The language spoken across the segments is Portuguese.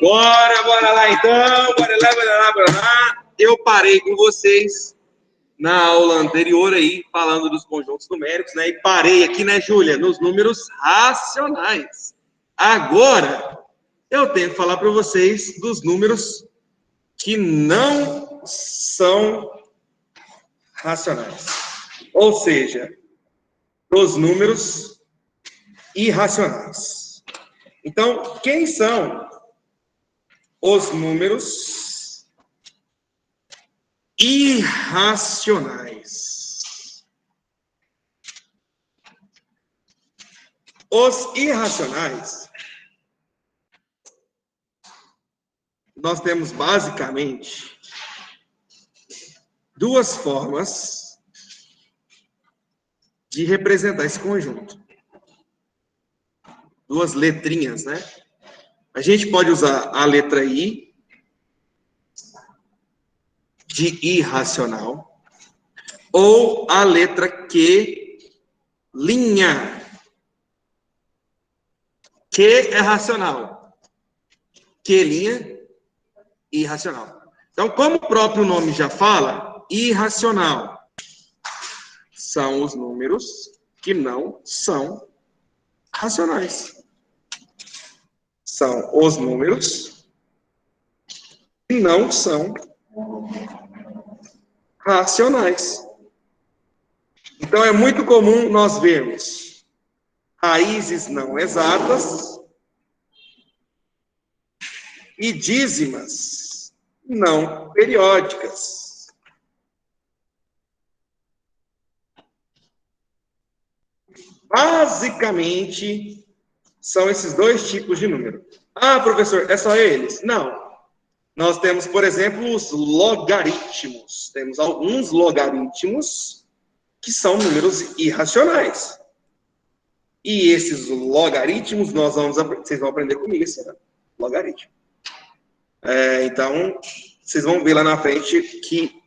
Bora lá então, bora lá. Eu parei com vocês na aula anterior aí, falando dos conjuntos numéricos, né? E parei aqui, né, Júlia, nos números racionais. Agora, eu tenho que falar para vocês dos números que não são racionais. Ou seja, dos números irracionais. Então, quem são os números irracionais? Os irracionais, nós temos basicamente duas formas de representar esse conjunto. Duas letrinhas, né? A gente pode usar a letra I, de irracional, ou a letra Q, linha. Q é racional. Q, linha, irracional. Então, como o próprio nome já fala, irracional são os números que não são racionais. São os números que não são racionais. Então, é muito comum nós vermos raízes não exatas e dízimas não periódicas. Basicamente, são esses dois tipos de número. Ah, professor, é só eles? Não. Nós temos, por exemplo, os logaritmos. Temos alguns logaritmos que são números irracionais. E esses logaritmos, vocês vão aprender comigo esse ano. Logaritmo. Então, vocês vão ver lá na frente que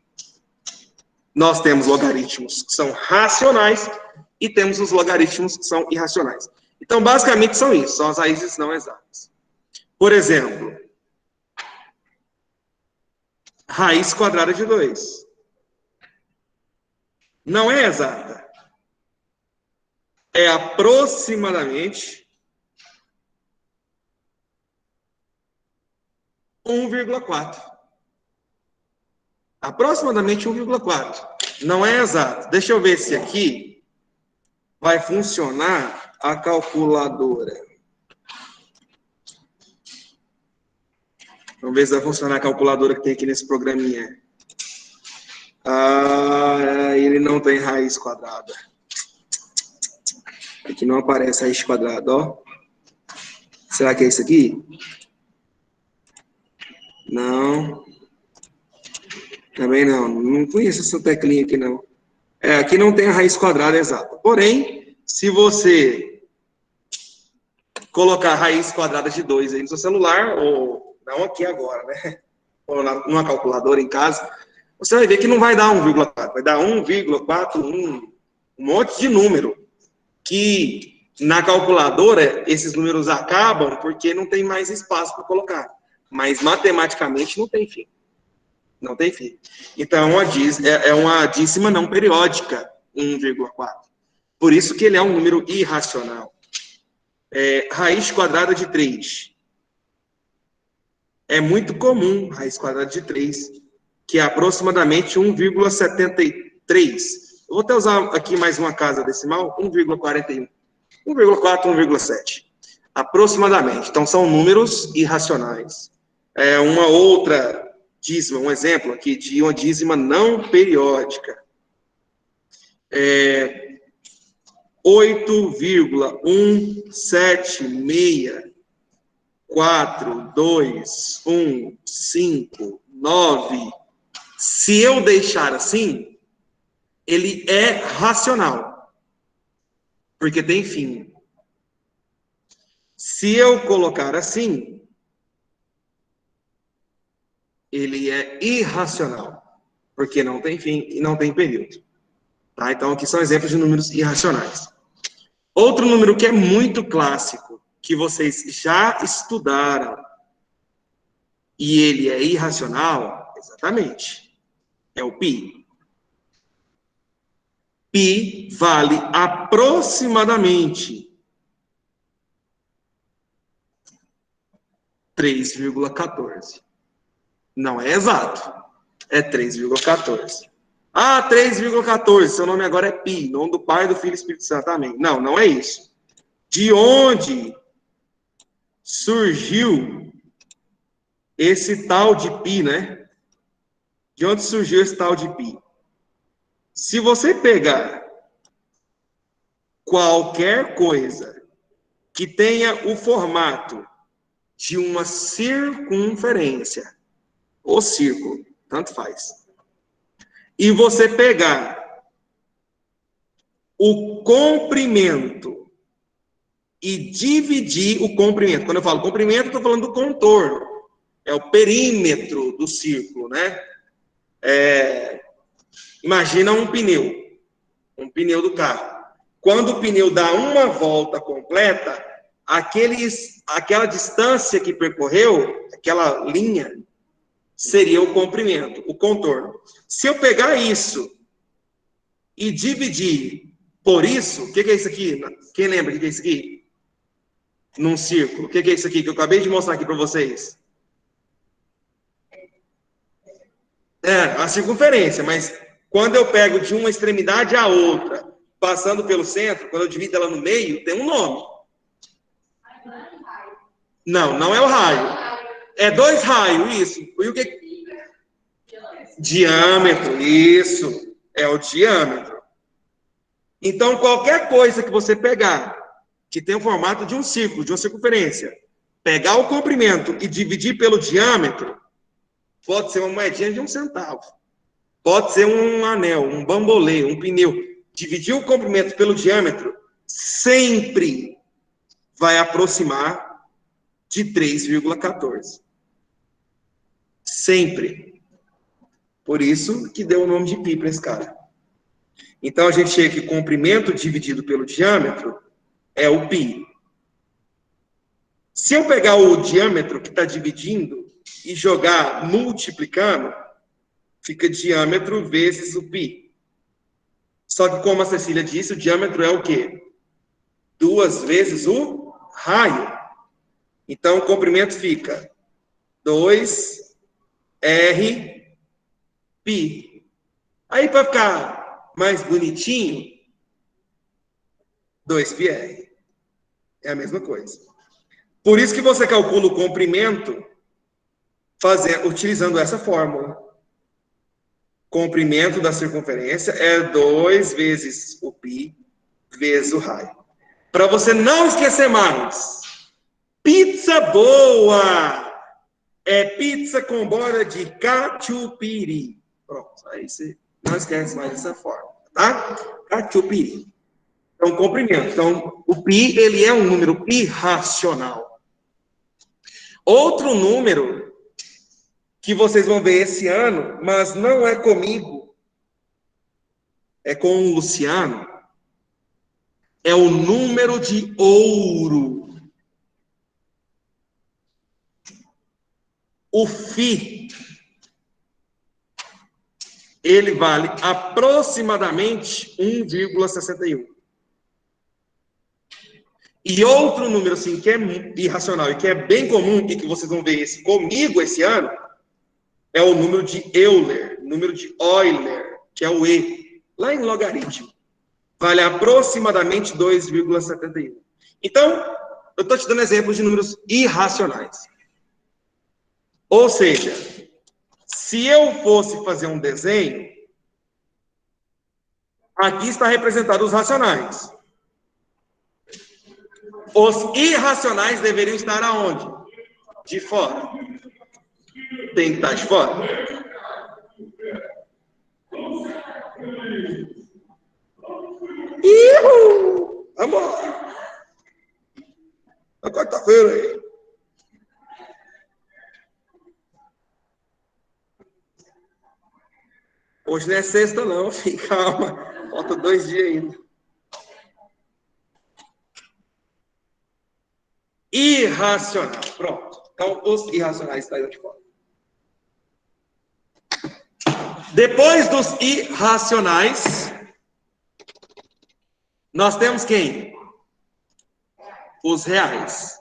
nós temos logaritmos que são racionais e temos os logaritmos que são irracionais. Então, basicamente, são isso. São as raízes não exatas. Por exemplo, raiz quadrada de 2. Não é exata. É aproximadamente 1,4. Aproximadamente 1,4. Não é exato. Deixa eu ver se aqui vai funcionar a calculadora. Vamos ver se vai funcionar a calculadora que tem aqui nesse programinha. Ele não tem raiz quadrada. Aqui não aparece raiz quadrada, ó. Será que é isso aqui? Não. Também não. Não conheço essa teclinha aqui, não. Aqui não tem a raiz quadrada exata. Porém, se você colocar a raiz quadrada de 2 aí no seu celular, ou não aqui agora, né? Ou numa calculadora em casa, você vai ver que não vai dar 1,4. Vai dar 1,41. Um monte de número. Que na calculadora, esses números acabam porque não tem mais espaço para colocar. Mas matematicamente não tem fim. Não tem fim. Então, é uma dízima não periódica, 1,4. Por isso que ele é um número irracional. Raiz quadrada de 3. É muito comum, raiz quadrada de 3, que é aproximadamente 1,73. Eu vou até usar aqui mais uma casa decimal, 1,41. 1,4, 1,7. Aproximadamente. Então, são números irracionais. Uma outra dízima, um exemplo aqui de uma dízima não periódica. 8,1764215,9. Se eu deixar assim, ele é racional, porque tem fim. Se eu colocar assim, ele é irracional, porque não tem fim e não tem período. Tá? Então, aqui são exemplos de números irracionais. Outro número que é muito clássico, que vocês já estudaram, e ele é irracional, exatamente, é o π. Π vale aproximadamente 3,14. Não é exato, é 3,14. Ah, 3,14, seu nome agora é Pi, nome do Pai, do Filho e do Espírito Santo, amém. Não, não é isso. De onde surgiu esse tal de Pi, né? De onde surgiu esse tal de Pi? Se você pegar qualquer coisa que tenha o formato de uma circunferência, ou círculo, tanto faz, e você pegar o comprimento e dividir o comprimento. Quando eu falo comprimento, eu estou falando do contorno. É o perímetro do círculo, né? Imagina um pneu do carro. Quando o pneu dá uma volta completa, aquela distância que percorreu, aquela linha, seria o comprimento, o contorno. Se eu pegar isso e dividir por isso, o que é isso aqui? Quem lembra o que é isso aqui? Num círculo. O que é isso aqui que eu acabei de mostrar aqui para vocês? É, a circunferência, mas quando eu pego de uma extremidade à outra, passando pelo centro, quando eu divido ela no meio, tem um nome. Não, não é o raio. É 2 raios, isso. E o que? Diâmetro, isso. É o diâmetro. Então, qualquer coisa que você pegar, que tem o formato de um círculo, de uma circunferência, pegar o comprimento e dividir pelo diâmetro, pode ser uma moedinha de 1 centavo. Pode ser um anel, um bambolê, um pneu. Dividir o comprimento pelo diâmetro sempre vai aproximar de 3,14. Sempre. Por isso que deu o nome de π para esse cara. Então, a gente chega que comprimento dividido pelo diâmetro é o π. Se eu pegar o diâmetro que está dividindo e jogar multiplicando, fica diâmetro vezes o π. Só que, como a Cecília disse, o diâmetro é o quê? 2 vezes o raio. Então, o comprimento fica 2R π. Aí, para ficar mais bonitinho, 2πr. É a mesma coisa. Por isso que você calcula o comprimento utilizando essa fórmula. Comprimento da circunferência é 2 vezes o π vezes o raio. Para você não esquecer mais, pizza boa é pizza com borda de catupiry. Pronto, aí você não esquece mais dessa forma, tá? Catupiry. Então, comprimento. Então, o π, ele é um número irracional. Outro número que vocês vão ver esse ano, mas não é comigo, é com o Luciano, é o número de ouro. O φ, ele vale aproximadamente 1,61. E outro número, assim, que é irracional e que é bem comum, e que vocês vão ver comigo esse ano, é o número de Euler, número de Euler, que é o E, lá em logaritmo. Vale aproximadamente 2,71. Então, eu estou te dando exemplos de números irracionais. Ou seja, se eu fosse fazer um desenho, aqui está representado os racionais. Os irracionais deveriam estar aonde? De fora. Tem que estar de fora. Ihu! Vamos! Na quarta-feira aí. Hoje não é sexta, não, filho. Calma. Falta 2 dias ainda. Irracional. Pronto. Então, os irracionais estão de fora. Depois dos irracionais, nós temos quem? Os reais.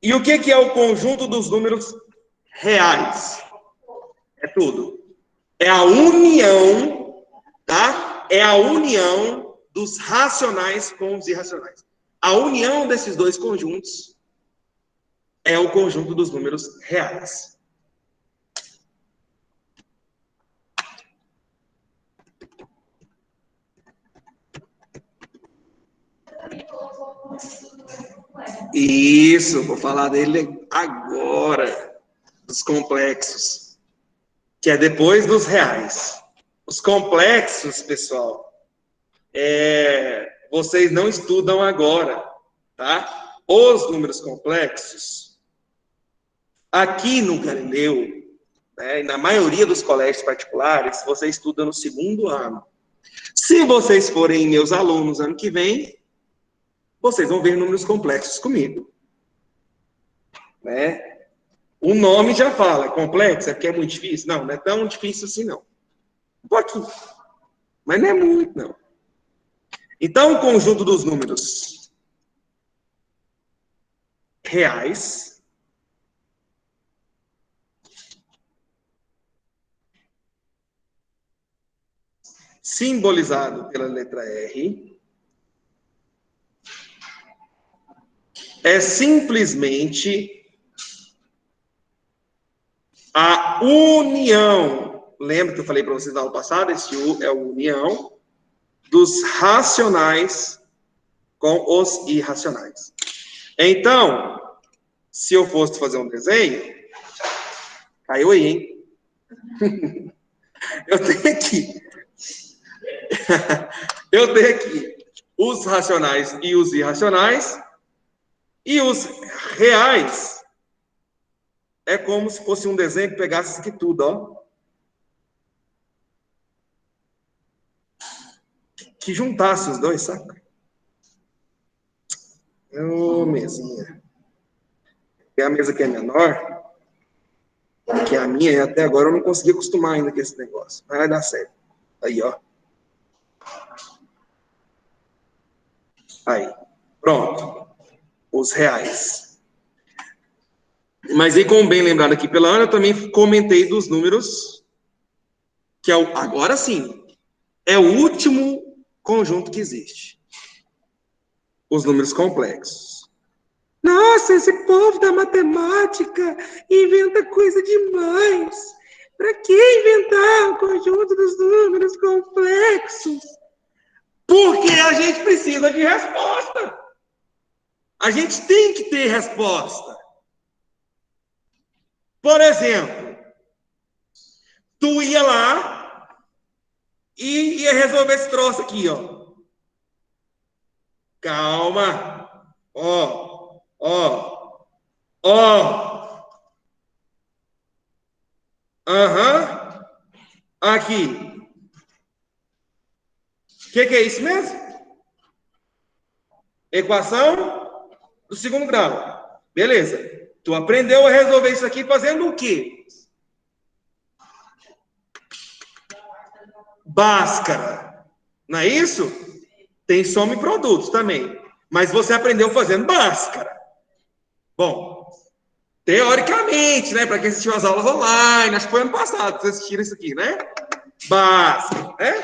E o que é o conjunto dos números reais? É tudo. É a união, tá? É a união dos racionais com os irracionais. A união desses dois conjuntos é o conjunto dos números reais. Isso, vou falar dele agora, dos complexos, que é depois dos reais. Os complexos, pessoal, vocês não estudam agora, tá? Os números complexos, aqui no Galileu, né, e na maioria dos colégios particulares, você estuda no segundo ano. Se vocês forem meus alunos ano que vem, vocês vão ver números complexos comigo. Né? O nome já fala, complexo, é porque é muito difícil? Não, não é tão difícil assim, não. Um pouquinho. Mas não é muito, não. Então, o conjunto dos números reais simbolizado pela letra R é simplesmente a união. Lembra que eu falei para vocês na aula passada? Esse U é a união dos racionais com os irracionais. Então, se eu fosse fazer um desenho, caiu aí, hein? Eu tenho aqui os racionais e os irracionais, e os reais é como se fosse um desenho que pegasse isso aqui tudo, ó. Que juntasse os dois, saca? Ô, mesinha. E a mesa que é menor, que a minha, e até agora eu não consegui acostumar ainda com esse negócio. Mas vai dar certo. Aí, ó. Aí. Pronto. Os reais. Mas aí, como bem lembrado aqui pela Ana, eu também comentei dos números, que é o, agora sim, é o último conjunto que existe. Os números complexos. Nossa, esse povo da matemática inventa coisa demais. Para que inventar o conjunto dos números complexos? Porque a gente precisa de resposta. A gente tem que ter resposta. Por exemplo, tu ia lá e ia resolver esse troço aqui, ó. Calma. Ó. Aham. Aqui. O que é isso mesmo? Equação do segundo grau. Beleza. Tu aprendeu a resolver isso aqui fazendo o quê? Bhaskara. Não é isso? Tem soma e produtos também. Mas você aprendeu fazendo Bhaskara. Bom, teoricamente, né? Para quem assistiu as aulas online, acho que foi ano passado que vocês assistiram isso aqui, né? Bhaskara, né?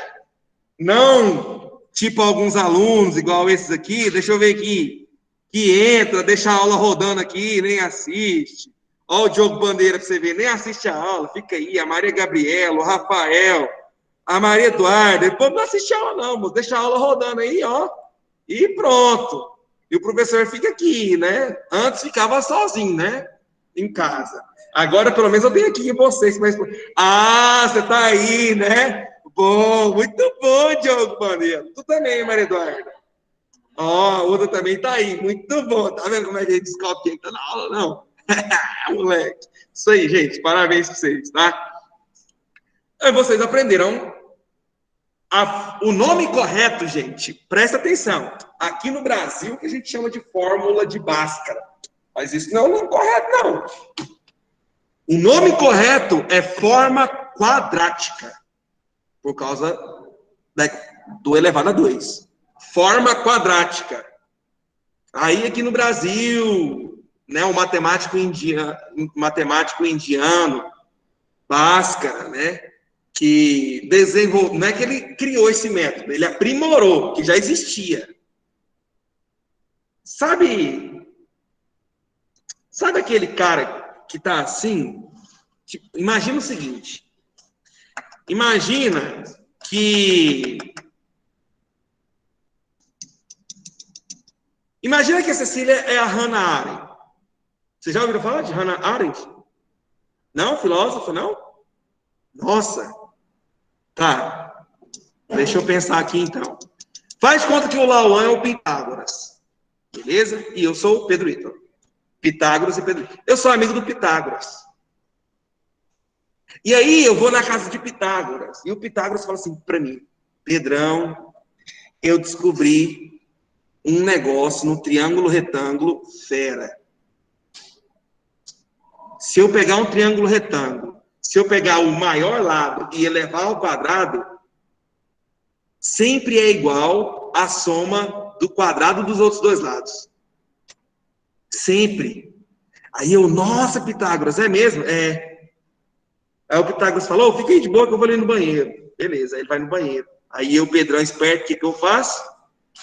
Não, tipo alguns alunos, igual esses aqui, deixa eu ver aqui, que entra, deixa a aula rodando aqui, nem assiste. Ó o Diogo Bandeira para você ver, nem assiste a aula, fica aí, a Maria Gabriela, o Rafael, a Maria Eduarda, depois não assiste a aula não, moço, deixa a aula rodando aí, ó, e pronto. E o professor fica aqui, né? Antes ficava sozinho, né? Em casa. Agora, pelo menos, eu tenho aqui vocês. Mas... Ah, você tá aí, né? Bom, muito bom, Diogo Bandeira. Tu também, Maria Eduarda. Ó, outra também tá aí. Muito bom. Tá vendo como é que a gente descobre quem tá na aula? Não. Moleque. Isso aí, gente. Parabéns pra vocês, tá? Aí vocês aprenderam o nome correto, gente. Presta atenção. Aqui no Brasil, que a gente chama de fórmula de Bhaskara. Mas isso não é o nome correto, não. O nome correto é forma quadrática, por causa do elevado a 2. Forma quadrática. Aí aqui no Brasil, né, o matemático indiano, Bhaskara, né, que desenvolveu, não é que ele criou esse método, ele aprimorou, que já existia. Sabe aquele cara que tá assim? Tipo, imagina o seguinte. Imagina que a Cecília é a Hannah Arendt. Você já ouviu falar de Hannah Arendt? Não? Filósofa, não? Nossa. Tá. Deixa eu pensar aqui, então. Faz conta que o Lauan é o Pitágoras. Beleza? E eu sou o Pedro Ítalo. Pitágoras e Pedro Ítalo. Eu sou amigo do Pitágoras. E aí eu vou na casa de Pitágoras. E o Pitágoras fala assim para mim: Pedrão, eu descobri um negócio no triângulo retângulo fera. Se eu pegar um triângulo retângulo, se eu pegar o maior lado e elevar ao quadrado, sempre é igual à soma do quadrado dos outros dois lados. Sempre. Aí eu, nossa, Pitágoras, é mesmo? É. Aí o Pitágoras falou, fica aí de boa que eu vou ali no banheiro. Beleza, aí ele vai no banheiro. Aí eu, Pedrão esperto, o que eu faço?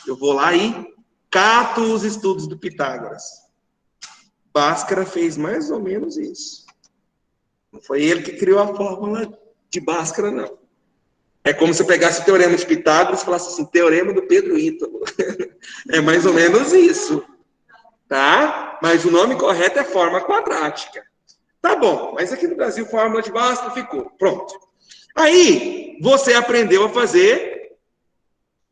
Eu vou lá e cato os estudos do Pitágoras. Bhaskara fez mais ou menos isso. Não foi ele que criou a fórmula de Bhaskara, não. É como se eu pegasse o teorema de Pitágoras e falasse assim, teorema do Pedro Ítalo. É mais ou menos isso. Tá? Mas o nome correto é forma quadrática. Tá bom, mas aqui no Brasil, fórmula de Bhaskara ficou. Pronto. Aí, você aprendeu a fazer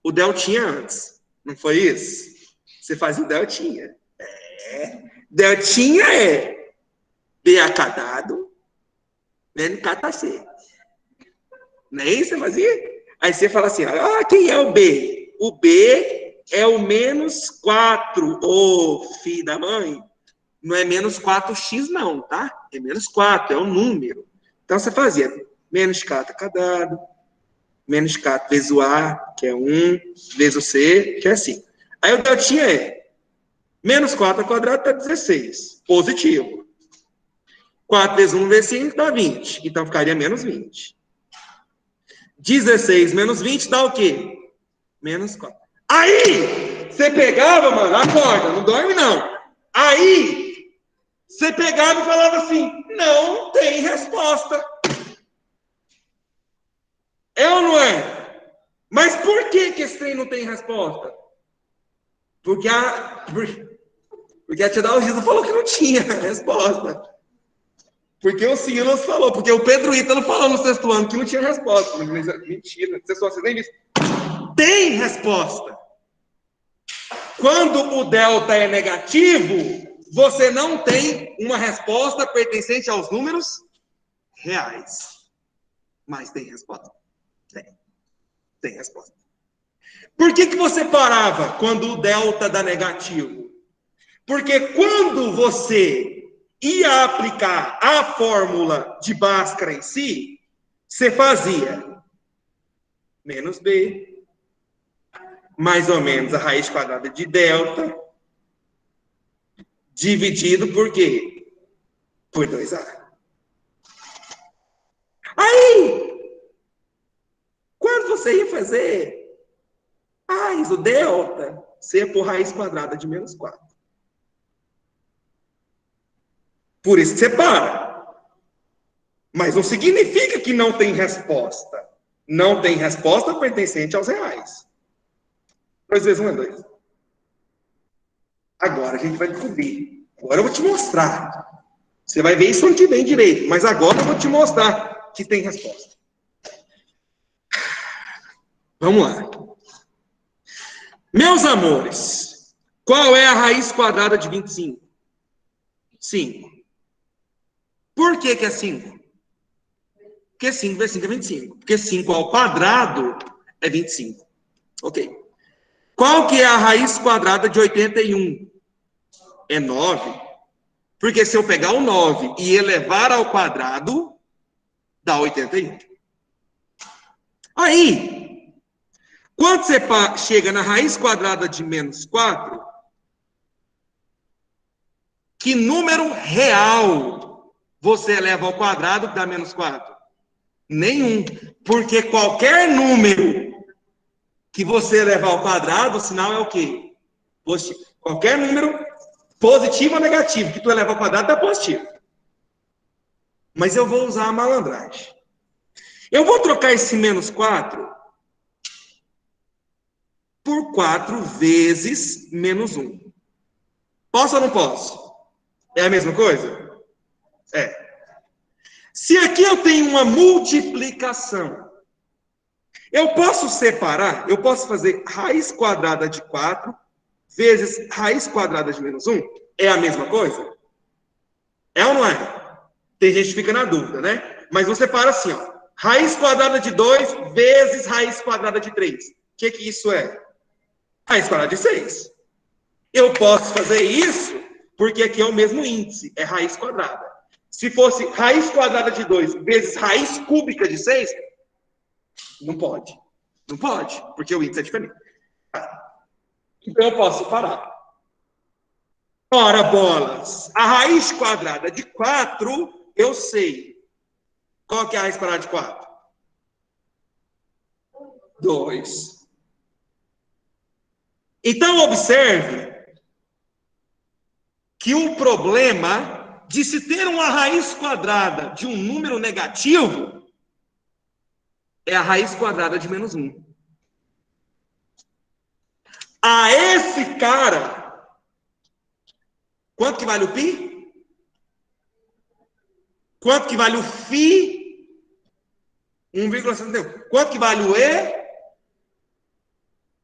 o deltinha antes. Não foi isso? Você fazia o deltinha. Deltinha é B acadado, menos KC. Não é isso que você fazia? Aí você fala assim, quem é o B? O B é o menos 4. Ô, filho da mãe. Não é menos 4x, não, tá? É menos 4, é um número. Então, você fazia menos k quadrado, menos k vezes o A, que é 1, vezes o C, que é 5. Aí o deltinha é menos 4 ao quadrado dá 16, positivo. 4 vezes 1 vezes 5 dá 20, então ficaria menos 20. 16 menos 20 dá o quê? Menos 4. Aí, você pegava, mano, acorda, não dorme não. Aí, você pegava e falava assim, não tem resposta. É ou não é? Mas por que esse trem não tem resposta? Porque a tia Dalgisa falou que não tinha resposta. Porque o Silas falou, porque o Pedro Ítalo falou no sexto ano que não tinha resposta. Mentira, vocês nem viram. Tem resposta. Quando o delta é negativo, você não tem uma resposta pertencente aos números reais. Mas tem resposta? Tem resposta. Por que você parava quando o delta dá negativo? Porque quando você ia aplicar a fórmula de Bhaskara em si, você fazia menos B, mais ou menos a raiz quadrada de delta, dividido por quê? Por 2A. Aí, quando você ia fazer raiz, o delta, você ia por raiz quadrada de menos 4. Por isso que você para. Mas não significa que não tem resposta. Não tem resposta pertencente aos reais. 2 vezes 1 é 2. Agora a gente vai descobrir. Agora eu vou te mostrar. Você vai ver isso ano que vem direito. Mas agora eu vou te mostrar que tem resposta. Vamos lá. Meus amores, qual é a raiz quadrada de 25? 5. Por que é 5? Porque 5 vezes 5 é 25. Porque 5 ao quadrado é 25. Ok. Qual que é a raiz quadrada de 81? É 9. Porque se eu pegar o 9 e elevar ao quadrado, Dá 81. Aí, quando você chega na raiz quadrada de menos 4, que número real você eleva ao quadrado que dá menos 4? Nenhum. Porque qualquer número que você elevar ao quadrado, o sinal é o quê? Positivo. Qualquer número, positivo ou negativo, que tu eleva ao quadrado, dá positivo. Mas eu vou usar a malandragem. Eu vou trocar esse menos 4 por 4 vezes menos 1. Posso ou não posso? É a mesma coisa? É. Se aqui eu tenho uma multiplicação, eu posso separar, eu posso fazer raiz quadrada de 4 vezes raiz quadrada de menos 1? É a mesma coisa? É ou não é? Tem gente que fica na dúvida, né? Mas você para assim, ó. Raiz quadrada de 2 vezes raiz quadrada de 3. O que isso é? Raiz quadrada de 6. Eu posso fazer isso porque aqui é o mesmo índice, é raiz quadrada. Se fosse raiz quadrada de 2 vezes raiz cúbica de 6, não pode. Não pode, porque o índice é diferente. Então eu posso separar. Ora, bolas, a raiz quadrada de 4, eu sei. Qual que é a raiz quadrada de 4? 2. Então, observe que o problema de se ter uma raiz quadrada de um número negativo é a raiz quadrada de menos 1. A esse cara, quanto que vale o π? Quanto que vale o φ? 1,71. Quanto que vale o e?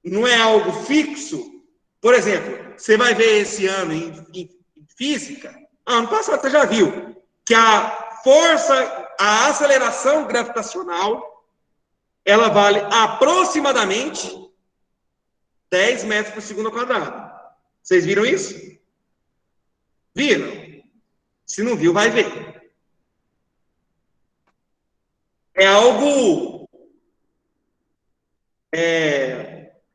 Não é algo fixo? Por exemplo, você vai ver esse ano em física, ano passado você já viu, que a força, a aceleração gravitacional, ela vale aproximadamente 10 metros por segundo ao quadrado. Vocês viram isso? Viram? Se não viu, vai ver. É algo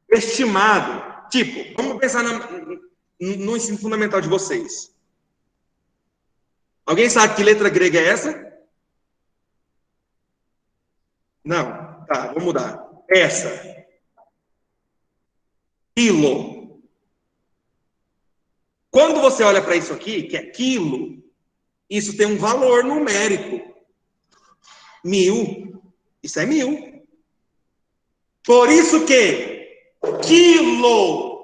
estimado. Tipo, vamos pensar no ensino fundamental de vocês. Alguém sabe que letra grega é essa? Não. Tá, vou mudar. Essa. Quilo. Quando você olha para isso aqui, que é quilo, isso tem um valor numérico. 1000. Isso é 1000. Por isso que quilograma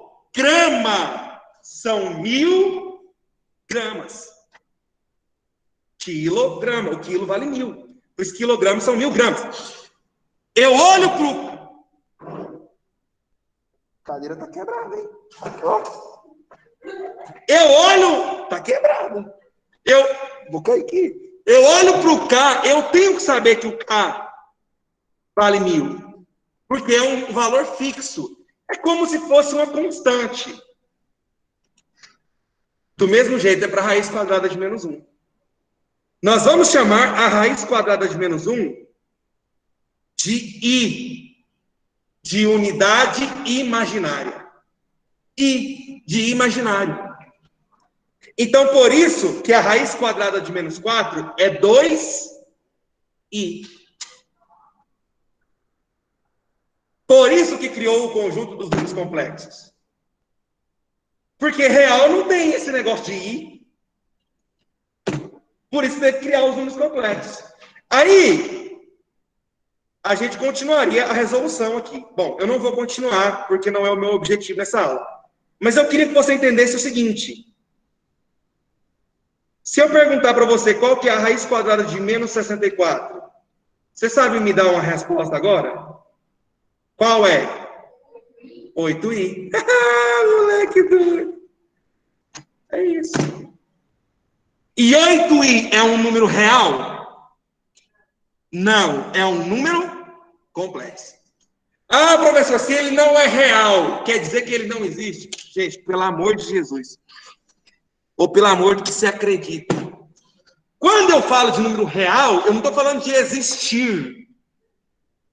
são 1000 gramas. Quilograma. O quilo vale 1000. Os quilogramas são 1000 gramas. Eu olho pro... A cadeira tá quebrada, hein? Eu olho... Tá quebrada. Vou cair aqui. Eu olho pro K, eu tenho que saber que o K vale 1000. Porque é um valor fixo. É como se fosse uma constante. Do mesmo jeito, é para a raiz quadrada de menos 1. Nós vamos chamar a raiz quadrada de menos 1 de I, de unidade imaginária. I, de imaginário. Então, por isso que a raiz quadrada de menos 4 é 2I. Por isso que criou o conjunto dos números complexos. Porque real não tem esse negócio de I. Por isso teve que criar os números complexos. Aí, a gente continuaria a resolução aqui. Bom, eu não vou continuar, porque não é o meu objetivo nessa aula. Mas eu queria que você entendesse o seguinte. Se eu perguntar para você qual que é a raiz quadrada de menos 64, você sabe me dar uma resposta agora? Qual é? 8i. Moleque doido. É isso. E 8i é um número real? Não, é um número complexo. Ah, professor, se ele não é real, quer dizer que ele não existe? Gente, pelo amor de Jesus. Ou pelo amor de que se acredita. Quando eu falo de número real, eu não estou falando de existir.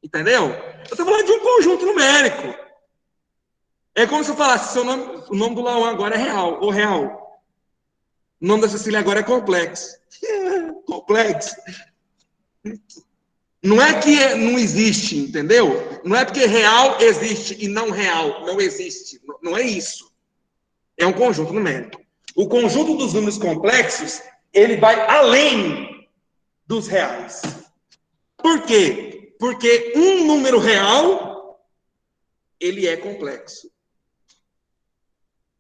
Entendeu? Eu estou falando de um conjunto numérico. É como se eu falasse, o nome do Lauan agora é real, ou real. O nome da Cecília agora é complexo. Complexo. Não é que não existe, entendeu? Não é porque real existe e não real não existe. Não é isso. É um conjunto numérico. O conjunto dos números complexos, ele vai além dos reais. Por quê? Porque um número real, ele é complexo.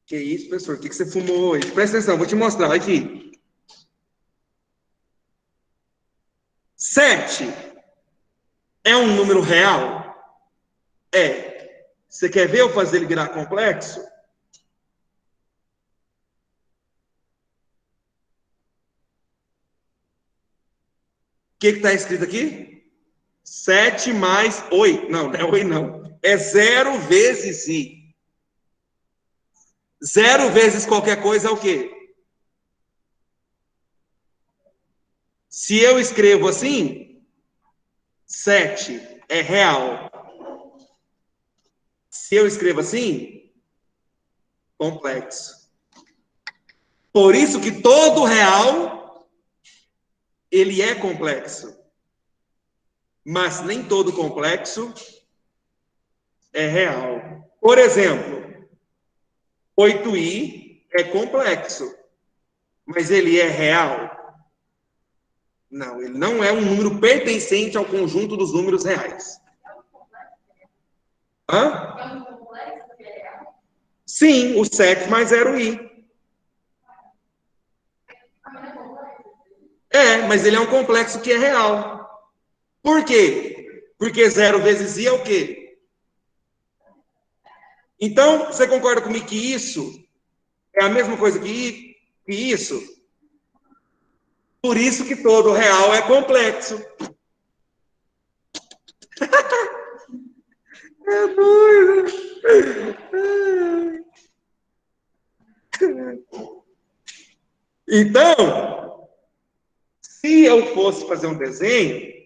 Que isso, professor? O que você fumou hoje? Presta atenção, vou te mostrar aqui. 7 é um número real? É. Você quer ver eu fazer ele virar complexo? O que está escrito aqui? 7 mais 8. Não, não é 8, não. É 0 vezes i. 0 vezes qualquer coisa é o quê? Se eu escrevo assim, 7 é real. Se eu escrevo assim, complexo. Por isso que todo real, ele é complexo. Mas nem todo complexo é real. Por exemplo, 8i é complexo, mas ele é real? Não, ele não é um número pertencente ao conjunto dos números reais. Hã? Sim, o 7 mais 0i. É, mas ele é um complexo que é real. Por quê? Porque 0 vezes i é o quê? Então, você concorda comigo que isso é a mesma coisa que isso? Por isso que todo real é complexo. É doido. Então, se eu fosse fazer um desenho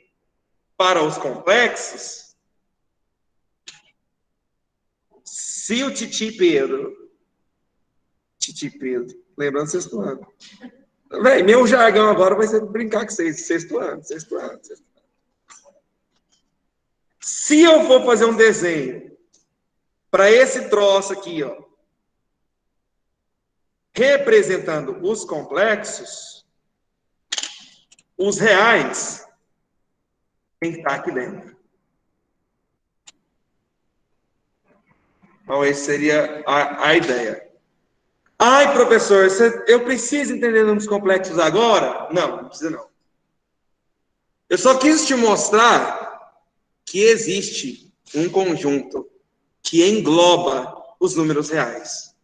para os complexos, se o Titi Pedro, lembrando sexto ano. Véi, meu jargão agora vai ser brincar com vocês, sexto ano. Se eu for fazer um desenho para esse troço aqui, ó, representando os complexos, os reais tem que estar aqui dentro. Então, essa seria a ideia. Ai, professor, eu preciso entender números complexos agora? Não, não precisa não. Eu só quis te mostrar que existe um conjunto que engloba os números reais,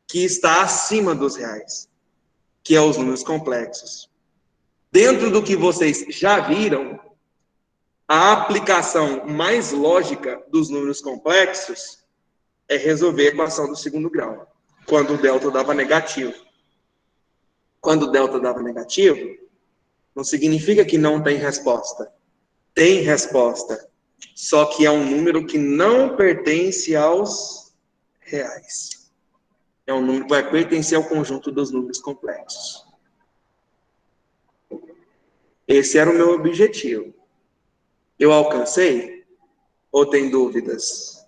que está acima dos reais, que é os números complexos. Dentro do que vocês já viram, a aplicação mais lógica dos números complexos é resolver a equação do segundo grau, quando o delta dava negativo. Quando o delta dava negativo, não significa que não tem resposta. Tem resposta. Só que é um número que não pertence aos reais. É um número que vai pertencer ao conjunto dos números complexos. Esse era o meu objetivo. Eu alcancei? Ou tem dúvidas?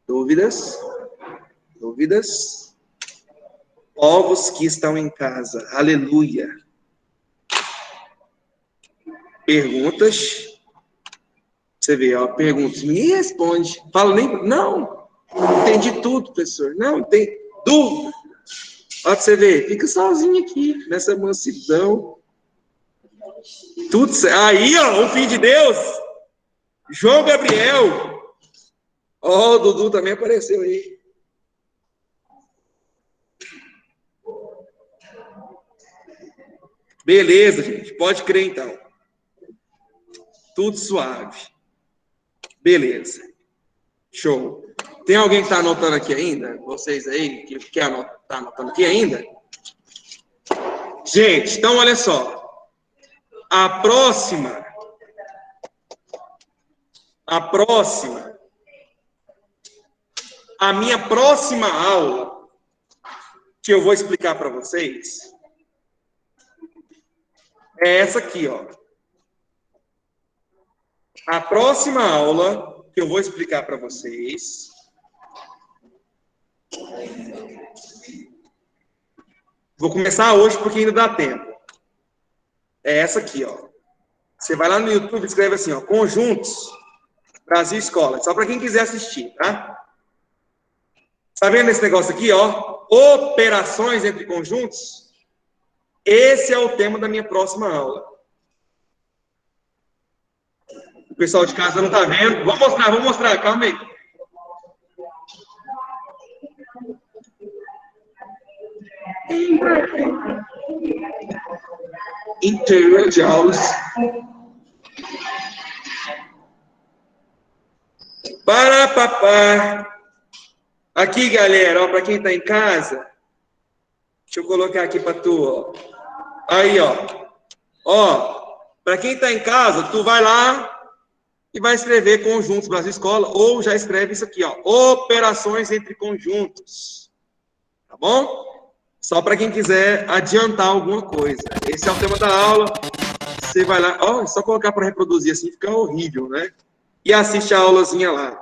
Dúvidas? Dúvidas? Povos que estão em casa. Aleluia. Perguntas? Você vê, ó, perguntas. Me responde. Fala nem... Não. Entendi tudo, professor. Não, entendi. Dúvida. Ó, você vê. Fica sozinho aqui, nessa mansidão. Tudo certo. Aí, ó, o filho de Deus. João Gabriel. Ó, o Dudu também apareceu aí. Beleza, gente. Pode crer, então. Tudo suave. Beleza. Show. Tem alguém que está anotando aqui ainda? Vocês aí, que quer tá anotando aqui ainda? Gente, então olha só. A minha próxima aula, que eu vou explicar para vocês, é essa aqui, ó. A próxima aula que eu vou explicar para vocês vou começar hoje porque ainda dá tempo. É essa aqui, ó. Você vai lá no YouTube e escreve assim, ó, Conjuntos Brasil Escola. Só para quem quiser assistir, tá? Tá vendo esse negócio aqui, ó? Operações entre conjuntos? Esse é o tema da minha próxima aula. O pessoal de casa não tá vendo. Vou mostrar, calma aí. Inteira de aulas. Para papá. Aqui, galera, ó, para quem tá em casa, deixa eu colocar aqui para tu, ó. Aí, ó. Ó, para quem tá em casa, tu vai lá e vai escrever Conjuntos Brasil Escola, ou já escreve isso aqui, ó. Operações entre conjuntos. Tá bom? Só para quem quiser adiantar alguma coisa. Esse é o tema da aula. Você vai lá, ó, só colocar para reproduzir assim, fica horrível, né? E assiste a aulazinha lá.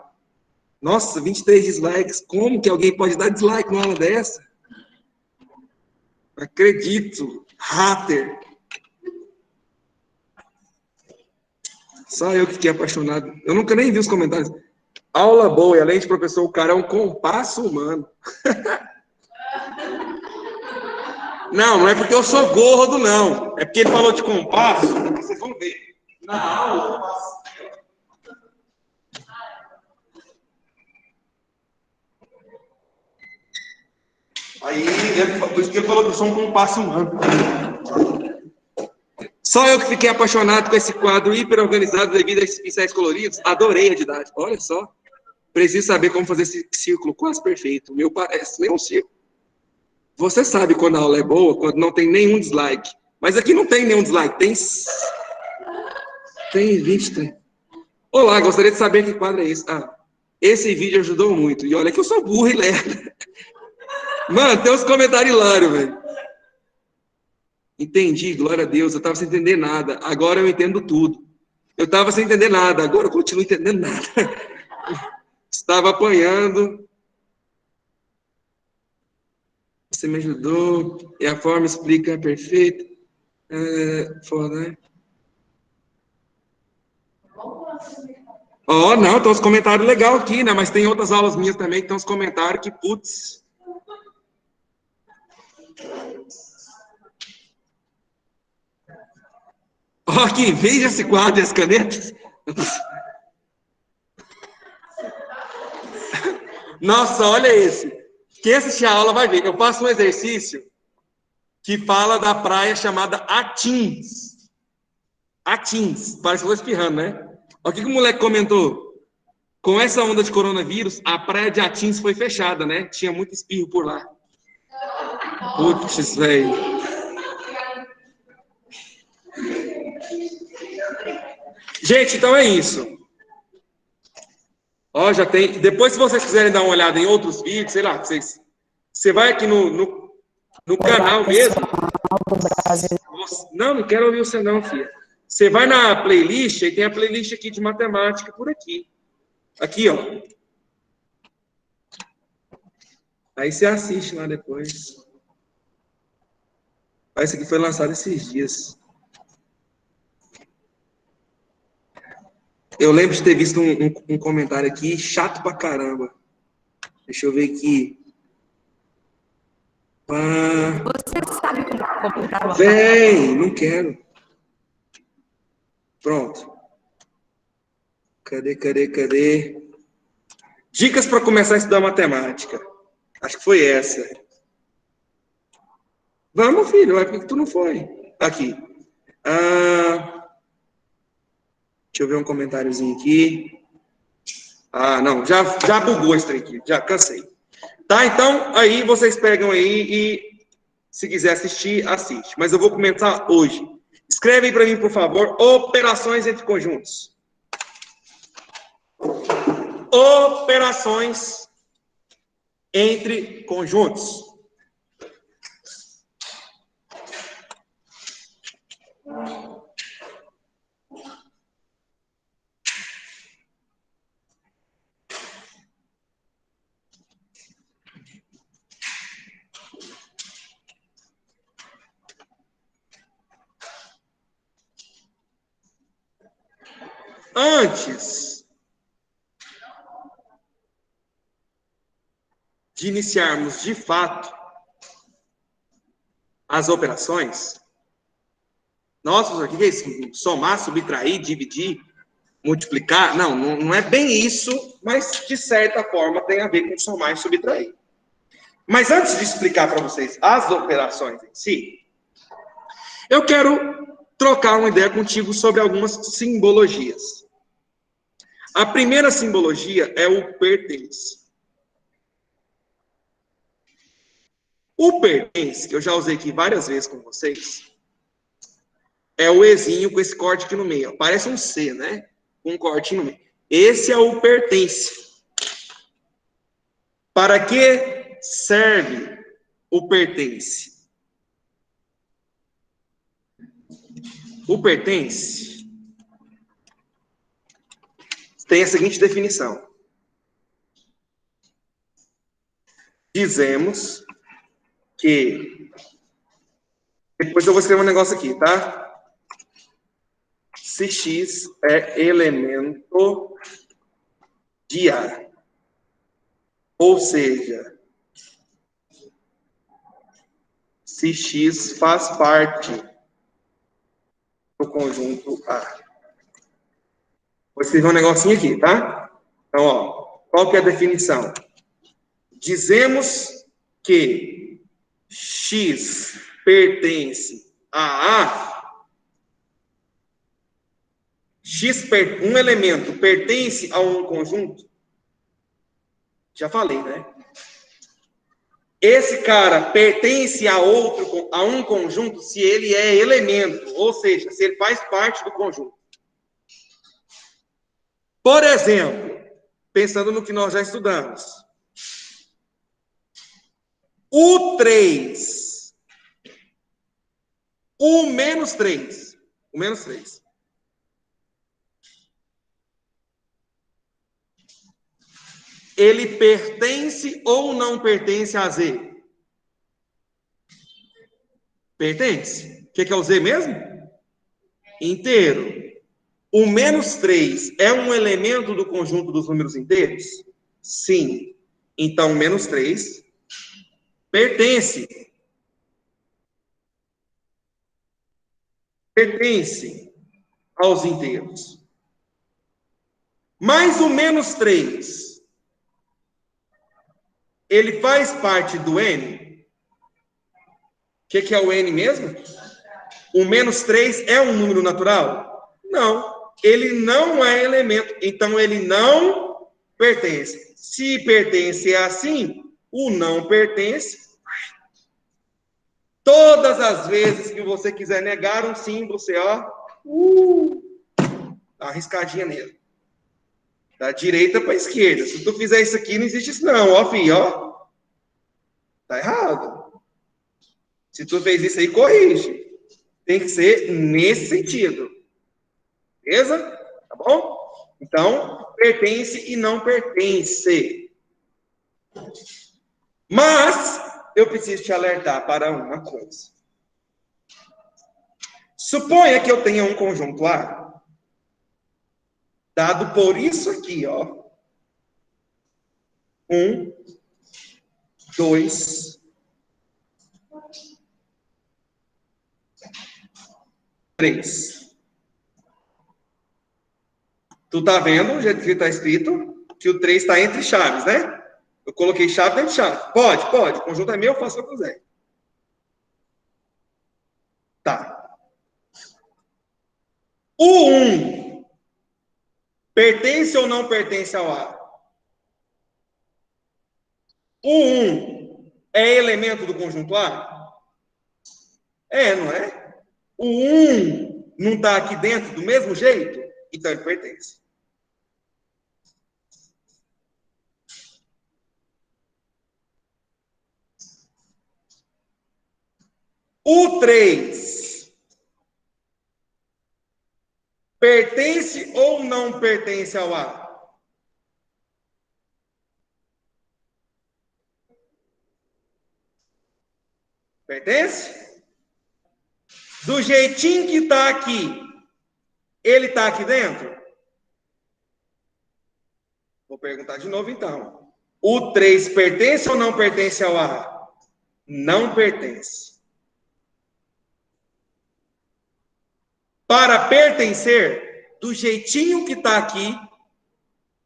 Nossa, 23 dislikes. Como que alguém pode dar dislike numa aula dessa? Acredito. Hater. Só eu que fiquei apaixonado. Eu nunca nem vi os comentários. Aula boa, e além de professor, o cara é um compasso humano. Não é porque eu sou gordo, não. É porque ele falou de compasso. Vocês vão ver. Na aula, aí, por isso que ele falou que eu sou um compasso humano. Só eu que fiquei apaixonado com esse quadro hiper organizado devido a esses pincéis coloridos. Adorei a didática. Olha só. Preciso saber como fazer esse círculo quase perfeito. O meu parece nem um círculo. Você sabe quando a aula é boa, quando não tem nenhum dislike. Mas aqui não tem nenhum dislike. Tem 23. Olá, gostaria de saber que quadro é esse. Ah, esse vídeo ajudou muito. E olha que eu sou burro e lerdo. Mano, tem uns comentários hilários, velho. Entendi, glória a Deus. Eu estava sem entender nada. Agora eu entendo tudo. Eu estava sem entender nada. Agora eu continuo entendendo nada. Estava apanhando. Você me ajudou. E a forma explica perfeito. Foda, né? Ó, não, tem uns comentários legais aqui, né? Mas tem outras aulas minhas também que tem uns comentários que, putz. Ó, aqui, veja esse quadro e as canetas. Nossa, olha esse. Quem assistir a aula vai ver. Eu faço um exercício que fala da praia chamada Atins. Atins. Parece que eu vou espirrando, né? Olha o que o moleque comentou. Com essa onda de coronavírus, a praia de Atins foi fechada, né? Tinha muito espirro por lá. Putz, velho. Gente, então é isso. Ó, já tem. Depois, se vocês quiserem dar uma olhada em outros vídeos, sei lá, você vai aqui no canal mesmo. Não quero ouvir você não, filha. Você vai na playlist, e tem a playlist aqui de matemática por aqui. Aqui, ó. Aí você assiste lá depois. Esse aqui foi lançado esses dias. Eu lembro de ter visto um comentário aqui, chato pra caramba. Deixa eu ver aqui. Você sabe como completar uma Vem, não quero. Pronto. Cadê? Dicas para começar a estudar matemática. Acho que foi essa. Vamos, filho. Por que tu não foi? Aqui. Deixa eu ver um comentáriozinho aqui. Não. Já bugou esse trem aqui. Já cansei. Tá, então, aí vocês pegam aí e, se quiser assistir, assiste. Mas eu vou começar hoje. Escreve aí para mim, por favor, operações entre conjuntos. Operações entre conjuntos. Antes de iniciarmos de fato as operações, nossa, o que é isso? Somar, subtrair, dividir, multiplicar? Não é bem isso, mas de certa forma tem a ver com somar e subtrair. Mas antes de explicar para vocês as operações em si, eu quero trocar uma ideia contigo sobre algumas simbologias. A primeira simbologia é o pertence. O pertence, que eu já usei aqui várias vezes com vocês, é o Ezinho com esse corte aqui no meio. Parece um C, né? Com um cortinho no meio. Esse é o pertence. Para que serve o pertence? O pertence tem a seguinte definição. Dizemos que... Depois eu vou escrever um negócio aqui, tá? Se X é elemento de A. Ou seja, se X faz parte do conjunto A. Vou escrever um negocinho aqui, tá? Então, ó, qual que é a definição? Dizemos que X pertence a A. Um elemento pertence a um conjunto? Já falei, né? Esse cara pertence a um conjunto se ele é elemento, ou seja, se ele faz parte do conjunto. Por exemplo, pensando no que nós já estudamos, o 3, o menos 3, ele pertence ou não pertence a Z? Pertence. O que é o Z mesmo? Inteiro. O menos 3 é um elemento do conjunto dos números inteiros? Sim. Então, o menos 3 pertence. Pertence aos inteiros. Mas o menos 3, ele faz parte do N? O que é o N mesmo? O menos 3 é um número natural? Não. Ele não é elemento, então ele não pertence. Se pertence assim, o não pertence. Todas as vezes que você quiser negar um símbolo, você, ó, dá uma riscadinha nele. Da direita para a esquerda. Se tu fizer isso aqui, não existe isso não, ó, filho, ó. Tá errado. Se tu fez isso aí, corrige. Tem que ser nesse sentido. Beleza? Tá bom? Então, pertence e não pertence. Mas, eu preciso te alertar para uma coisa. Suponha que eu tenha um conjunto A, dado por isso aqui, ó. 1, 2, 3. Tu tá vendo o jeito que está escrito? Que o 3 está entre chaves, né? Eu coloquei chave dentro de chave. Pode. O conjunto é meu, eu faço o que eu quiser. Tá. O 1 pertence ou não pertence ao A? O 1 é elemento do conjunto A? É, não é? O 1 não está aqui dentro do mesmo jeito? Então ele pertence. O 3 pertence ou não pertence ao A? Pertence? Do jeitinho que está aqui, ele está aqui dentro? Vou perguntar de novo, então. O 3 pertence ou não pertence ao A? Não pertence. Para pertencer, do jeitinho que está aqui,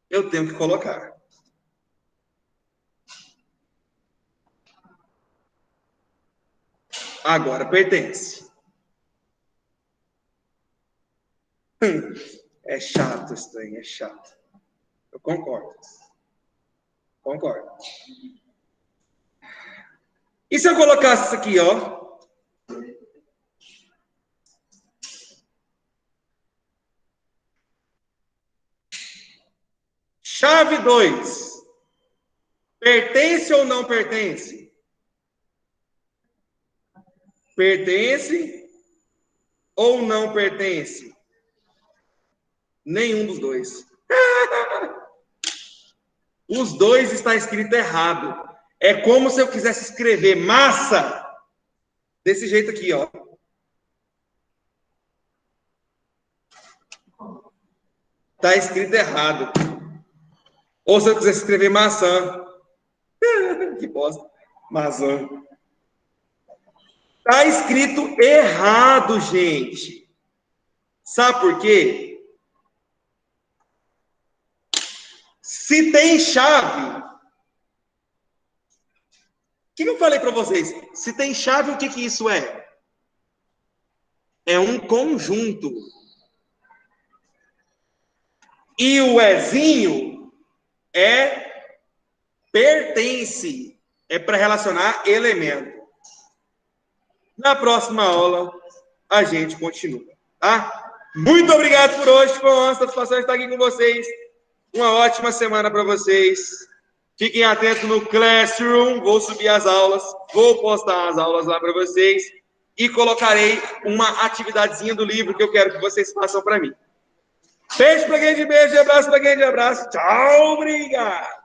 eu tenho que colocar. Agora pertence. É chato isso daí, é chato. Eu concordo. Concordo. E se eu colocasse isso aqui, ó? Chave 2. Pertence ou não pertence? Pertence ou não pertence? Nenhum dos dois. Os dois está escrito errado. É como se eu quisesse escrever massa desse jeito aqui, ó. Está escrito errado. Ou se eu quisesse escrever maçã. Que bosta. Maçã. Está escrito errado, gente. Sabe por quê? Se tem chave... O que eu falei para vocês? Se tem chave, o que isso é? É um conjunto. E o Ezinho é pertence. É para relacionar elemento. Na próxima aula, a gente continua, tá? Muito obrigado por hoje. Foi uma satisfação estar aqui com vocês. Uma ótima semana para vocês. Fiquem atentos no Classroom. Vou subir as aulas. Vou postar as aulas lá para vocês. E colocarei uma atividadezinha do livro que eu quero que vocês façam para mim. Beijo para quem de beijo, abraço para quem de abraço. Tchau, obrigado.